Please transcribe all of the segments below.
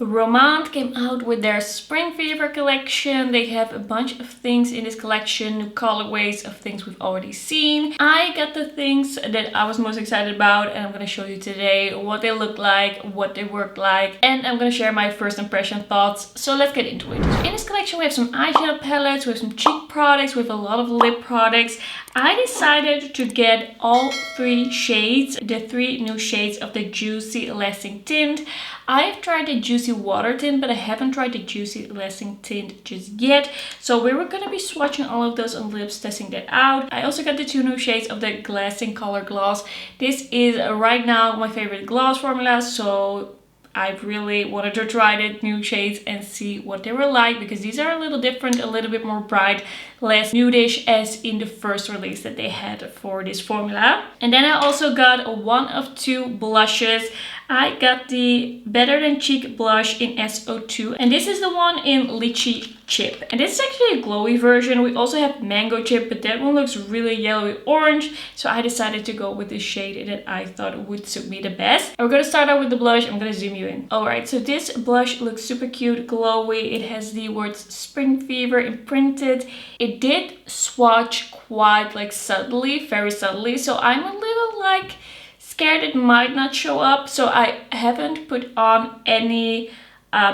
Romand came out with their Spring Fever collection. They have a bunch of things in this collection, new colorways of things we've already seen. I got the things that I was most excited about, and I'm going to show you today what they look like, what they work like, and I'm going to share my first impression thoughts. So let's get into it. In this collection we have some eyeshadow palettes, we have some cheek products, we have a lot of lip products. I decided to get all 3 shades, the 3 new shades of the Juicy Lasting Tint. I've tried the Juicy Water Tint, but I haven't tried the Juicy Lasting Tint just yet. So we were going to be swatching all of those on lips, testing that out. I also got the 2 new shades of the Glasting Color Gloss. This is right now my favorite gloss formula, so I really wanted to try the new shades and see what they were like, because these are a little different, a little bit more bright, less nudish as in the first release that they had for this formula. And then I also got one of 2 blushes. I got the Better Than Cheek blush in SO2, and this is the one in Lychee Chip. And this is actually a glowy version. We also have Mango Chip, but that one looks really yellowy orange, so I decided to go with the shade that I thought would suit me the best. And we're gonna start out with the blush. I'm gonna zoom you in. Alright, so this blush looks super cute, glowy. It has the words Spring Fever imprinted. It did swatch quite like subtly, very subtly, so I'm a little like scared it might not show up. So I haven't put on any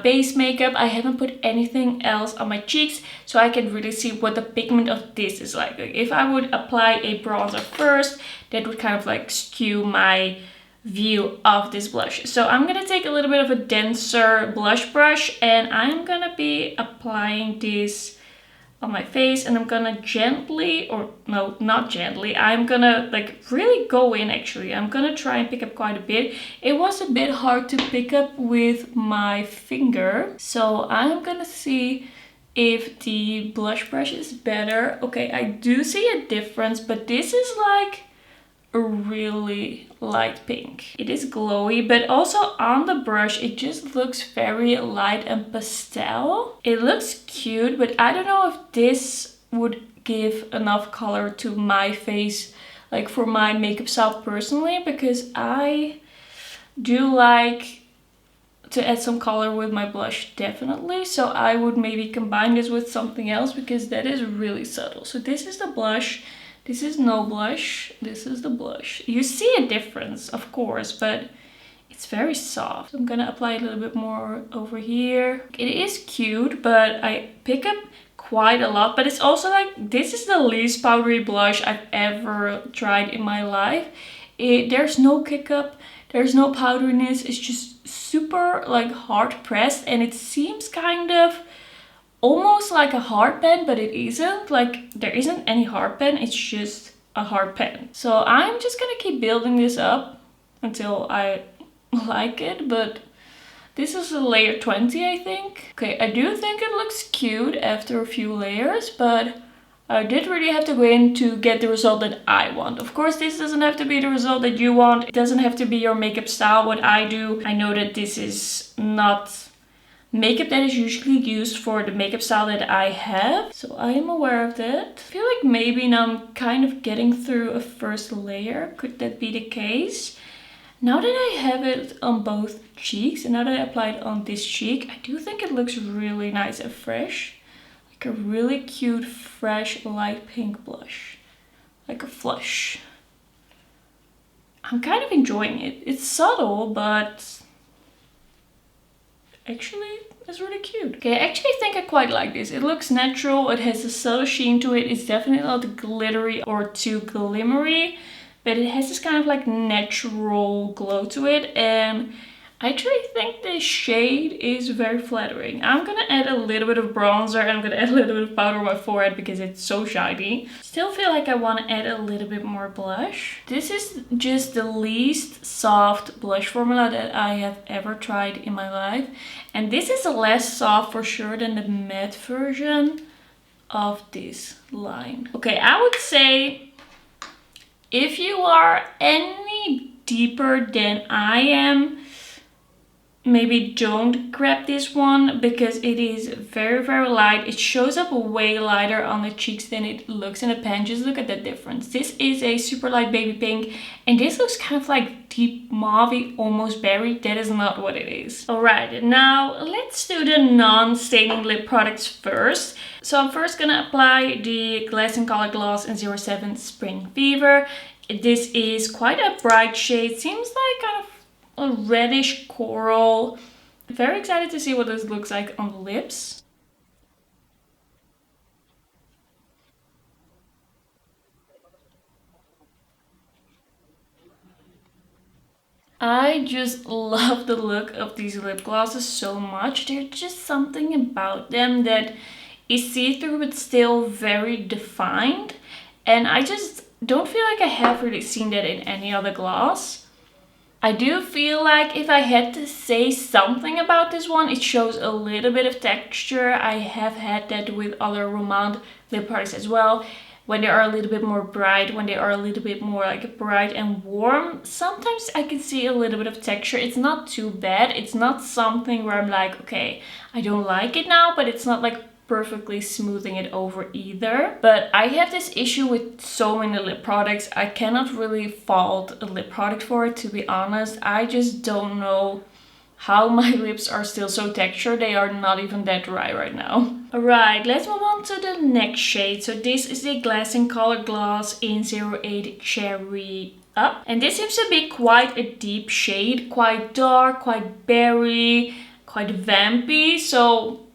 base makeup. I haven't put anything else on my cheeks, so I can really see what the pigment of this is like. If I would apply a bronzer first, that would kind of like skew my view of this blush. So I'm gonna take a little bit of a denser blush brush, and I'm gonna be applying this on my face, and I'm gonna gently, or no, not gently, I'm gonna like really go in. Actually, I'm gonna try and pick up quite a bit. It was a bit hard to pick up with my finger, so I'm gonna see if the blush brush is better. Okay, I do see a difference, but this is like a really light pink. It is glowy, but also on the brush it just looks very light and pastel. It looks cute, but I don't know if this would give enough color to my face, like for my makeup style personally, because I do like to add some color with my blush, definitely. So I would maybe combine this with something else, because that is really subtle. So this is the blush. This is no blush. This is the blush. You see a difference, of course, but it's very soft. So I'm gonna apply a little bit more over here. It is cute, but I pick up quite a lot. But it's also like, this is the least powdery blush I've ever tried in my life. There's no kick up, there's no powderiness. It's just super like hard pressed, and it seems kind of almost like a hard pen, but it isn't. Like, there isn't any hard pen, it's just a hard pen. So I'm just gonna keep building this up until I like it, but this is a layer 20, I think. Okay, I do think it looks cute after a few layers, but I did really have to go in to get the result that I want. Of course, this doesn't have to be the result that you want. It doesn't have to be your makeup style, what I do. I know that this is not makeup that is usually used for the makeup style that I have, so I am aware of that. I feel like maybe now I'm kind of getting through a first layer. Could that be the case? Now that I have it on both cheeks, and now that I applied it on this cheek, I do think it looks really nice and fresh. Like a really cute, fresh, light pink blush. Like a flush. I'm kind of enjoying it. It's subtle, but actually it's really cute. Okay, I actually think I quite like this. It looks natural, it has a subtle sheen to it. It's definitely not glittery or too glimmery, but it has this kind of like natural glow to it, and I actually think the shade is very flattering. I'm gonna add a little bit of bronzer, and I'm gonna add a little bit of powder on my forehead because it's so shiny. Still feel like I want to add a little bit more blush. This is just the least soft blush formula that I have ever tried in my life. And this is less soft for sure than the matte version of this line. Okay, I would say if you are any deeper than I am, maybe don't grab this one because it is very, very light. It shows up way lighter on the cheeks than it looks in the pan. Just look at that difference. This is a super light baby pink and this looks kind of like deep mauve, almost berry. That is not what it is. Alright, now let's do the non-staining lip products first. So I'm first gonna apply the Glasting Color Gloss in 07 Spring Fever. This is quite a bright shade, seems like kind of a reddish coral. Very excited to see what this looks like on the lips. I just love the look of these lip glosses so much. There's just something about them that is see-through but still very defined. And I just don't feel like I have really seen that in any other gloss. I do feel like if I had to say something about this one, it shows a little bit of texture. I have had that with other Romand lip products as well. When they are a little bit more bright, when they are a little bit more like bright and warm, sometimes I can see a little bit of texture. It's not too bad. It's not something where I'm like, okay, I don't like it now, but it's not like perfectly smoothing it over either. But I have this issue with so many lip products. I cannot really fault a lip product for it, to be honest. I just don't know how my lips are still so textured. They are not even that dry right now. Alright, let's move on to the next shade. So this is the Glasting Color Gloss in 08 Cherry Up. And this seems to be quite a deep shade, quite dark, quite berry, quite vampy. So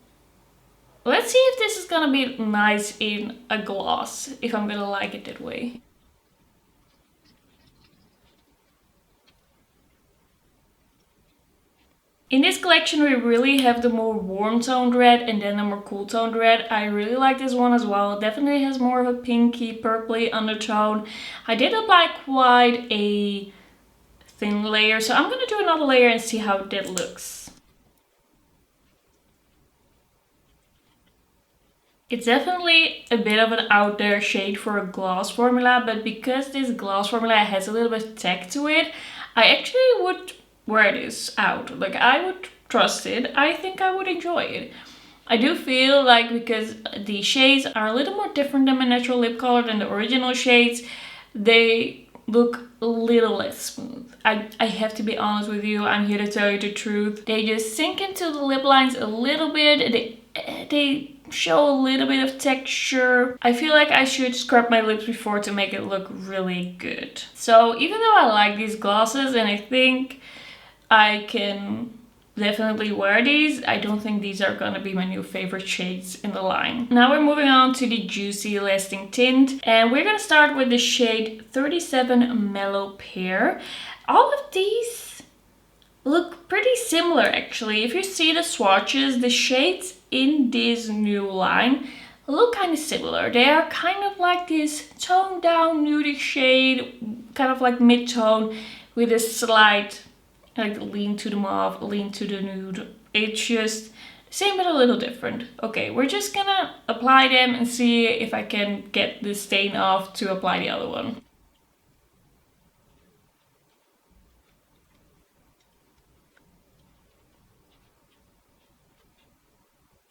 let's see if this is gonna be nice in a gloss, if I'm gonna like it that way. In this collection we really have the more warm toned red and then the more cool toned red. I really like this one as well. It definitely has more of a pinky purpley undertone. I did apply quite a thin layer, so I'm gonna do another layer and see how that looks. It's definitely a bit of an out there shade for a gloss formula, but because this gloss formula has a little bit of tech to it, I actually would wear this out. Like, I would trust it. I think I would enjoy it. I do feel like because the shades are a little more different than my natural lip color than the original shades, they look a little less smooth. I have to be honest with you. I'm here to tell you the truth. They just sink into the lip lines a little bit. They show a little bit of texture. I feel like I should scrub my lips before to make it look really good. So even though I like these glosses and I think I can definitely wear these, I don't think these are gonna be my new favorite shades in the line. Now we're moving on to the Juicy Lasting Tint, and we're gonna start with the shade 37 Mellow Pear. All of these look pretty similar actually. If you see the swatches, the shades in this new line look kind of similar. They are kind of like this toned down nude shade, kind of like mid-tone with a slight like lean to the mauve, lean to the nude. It's just same but a little different. Okay, we're just gonna apply them and see if I can get the stain off to apply the other one.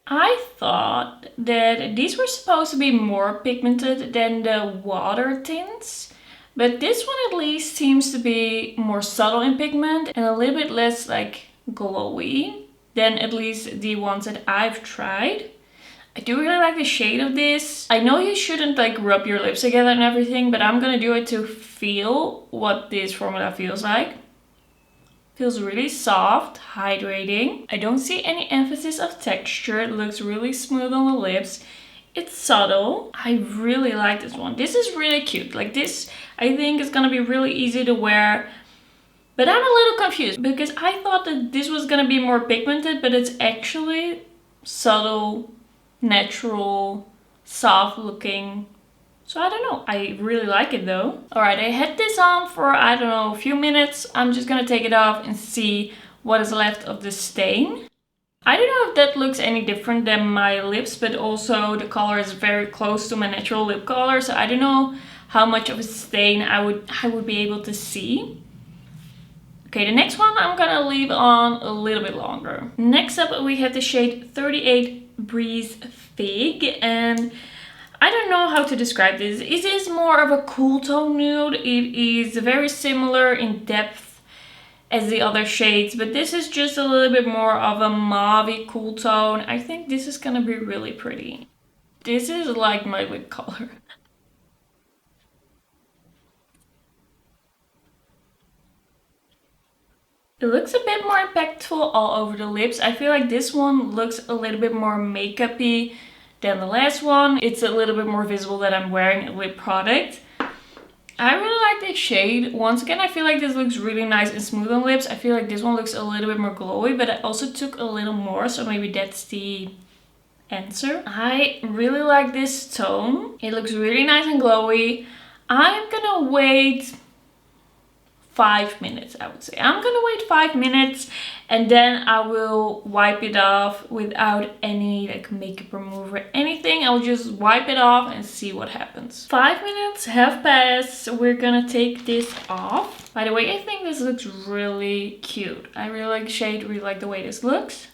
I thought that these were supposed to be more pigmented than the water tints, but this one at least seems to be more subtle in pigment and a little bit less like glowy than at least the ones that I've tried. I do really like the shade of this. I know you shouldn't like rub your lips together and everything, but I'm gonna do it to feel what this formula feels like. Feels really soft, hydrating. I don't see any emphasis of texture. It looks really smooth on the lips. It's subtle. I really like this one. This is really cute. Like this, I think is gonna be really easy to wear. But I'm a little confused because I thought that this was gonna be more pigmented, but it's actually subtle, natural, soft looking. So I don't know, I really like it though. Alright, I had this on for, I don't know, a few minutes. I'm just gonna take it off and see what is left of the stain. I don't know if that looks any different than my lips, but also the color is very close to my natural lip color. So I don't know how much of a stain I would be able to see. Okay, the next one I'm gonna leave on a little bit longer. Next up we have the shade 38 Breeze Fig, and I don't know how to describe this. It is more of a cool tone nude. It is very similar in depth as the other shades, but this is just a little bit more of a mauve cool tone. I think this is gonna be really pretty. This is like my lip color. It looks a bit more impactful all over the lips. I feel like this one looks a little bit more makeup-y than the last one. It's a little bit more visible that I'm wearing a lip product. I really like this shade. Once again, I feel like this looks really nice and smooth on lips. I feel like this one looks a little bit more glowy, but I also took a little more, so maybe that's the answer. I really like this tone. It looks really nice and glowy. I'm gonna wait 5 minutes, I would say. I'm gonna wait 5 minutes and then I will wipe it off without any like makeup remover or anything. I'll just wipe it off and see what happens. 5 minutes have passed. We're gonna take this off. By the way, I think this looks really cute. I really like the shade, really like the way this looks.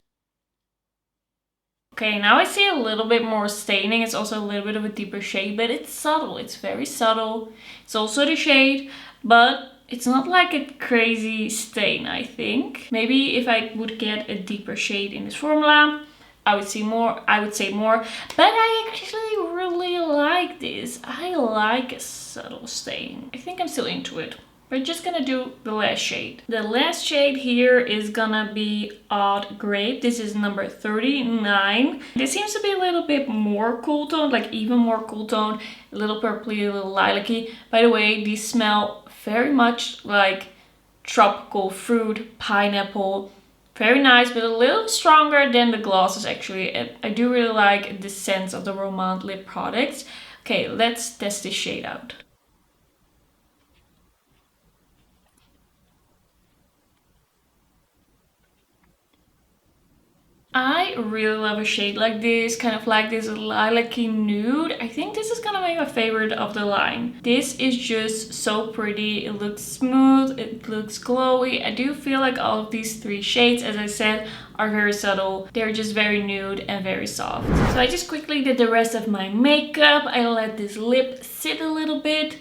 Okay, now I see a little bit more staining. It's also a little bit of a deeper shade, but it's subtle. It's very subtle. It's also the shade, but it's not like a crazy stain, I think. Maybe if I would get a deeper shade in this formula, I would say more. But I actually really like this. I like a subtle stain. I think I'm still into it. We're just gonna do the last shade. The last shade here is gonna be Oud Grape. This is number 39. This seems to be a little bit more cool tone, like even more cool tone, a little purpley, a little lilac-y. By the way, these smell very much like tropical fruit, pineapple. Very nice, but a little stronger than the glosses actually. I do really like the scents of the Romand lip products. Okay, let's test this shade out. I really love a shade like this, kind of like this lilac-y nude. I think this is gonna be my favorite of the line. This is just so pretty. It looks smooth, it looks glowy. I do feel like all of these three shades, as I said, are very subtle. They're just very nude and very soft. So I just quickly did the rest of my makeup. I let this lip sit a little bit.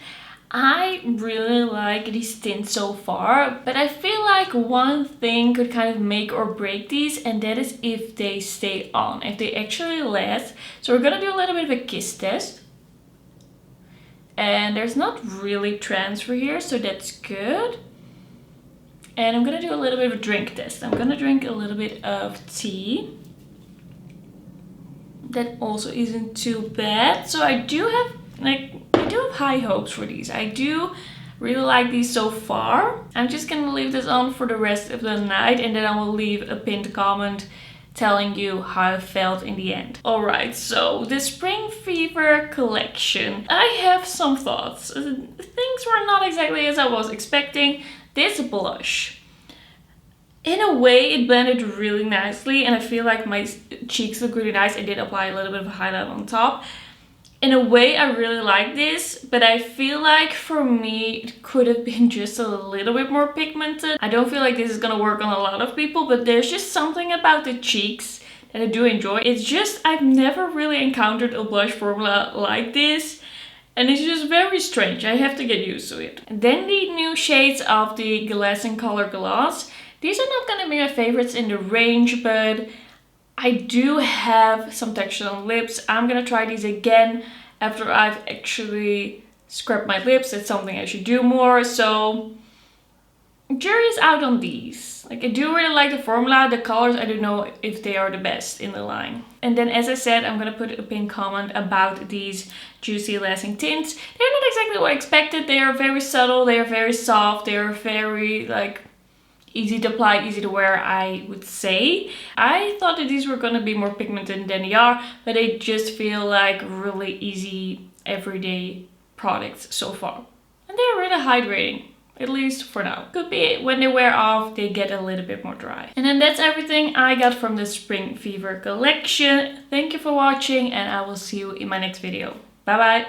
I really like these tints so far, but I feel like one thing could kind of make or break these, and that is if they stay on, if they actually last. So we're gonna do a little bit of a kiss test. And there's not really transfer here, so that's good. And I'm gonna do a little bit of a drink test. I'm gonna drink a little bit of tea. That also isn't too bad. So I do have high hopes for these. I do really like these so far. I'm just gonna leave this on for the rest of the night, and then I will leave a pinned comment telling you how I felt in the end. Alright, so the Spring Fever collection. I have some thoughts. Things were not exactly as I was expecting. This blush, in a way, it blended really nicely, and I feel like my cheeks look really nice. I did apply a little bit of a highlight on top. In a way, I really like this, but I feel like for me, it could have been just a little bit more pigmented. I don't feel like this is gonna work on a lot of people, but there's just something about the cheeks that I do enjoy. It's just, I've never really encountered a blush formula like this, and it's just very strange. I have to get used to it. And then the new shades of the Glasting Color Gloss. These are not gonna be my favorites in the range, but I do have some texture on lips. I'm gonna try these again after I've actually scrubbed my lips. It's something I should do more. So jury's out on these. Like, I do really like the formula. The colors, I don't know if they are the best in the line. And then, as I said, I'm gonna put a pinned comment about these Juicy Lasting tints. They're not exactly what I expected. They are very subtle. They are very soft. They are very like easy to apply, easy to wear, I would say. I thought that these were gonna be more pigmented than they are, but they just feel like really easy everyday products so far. And they're really hydrating, at least for now. Could be when they wear off, they get a little bit more dry. And then that's everything I got from the Spring Fever collection. Thank you for watching, and I will see you in my next video. Bye bye!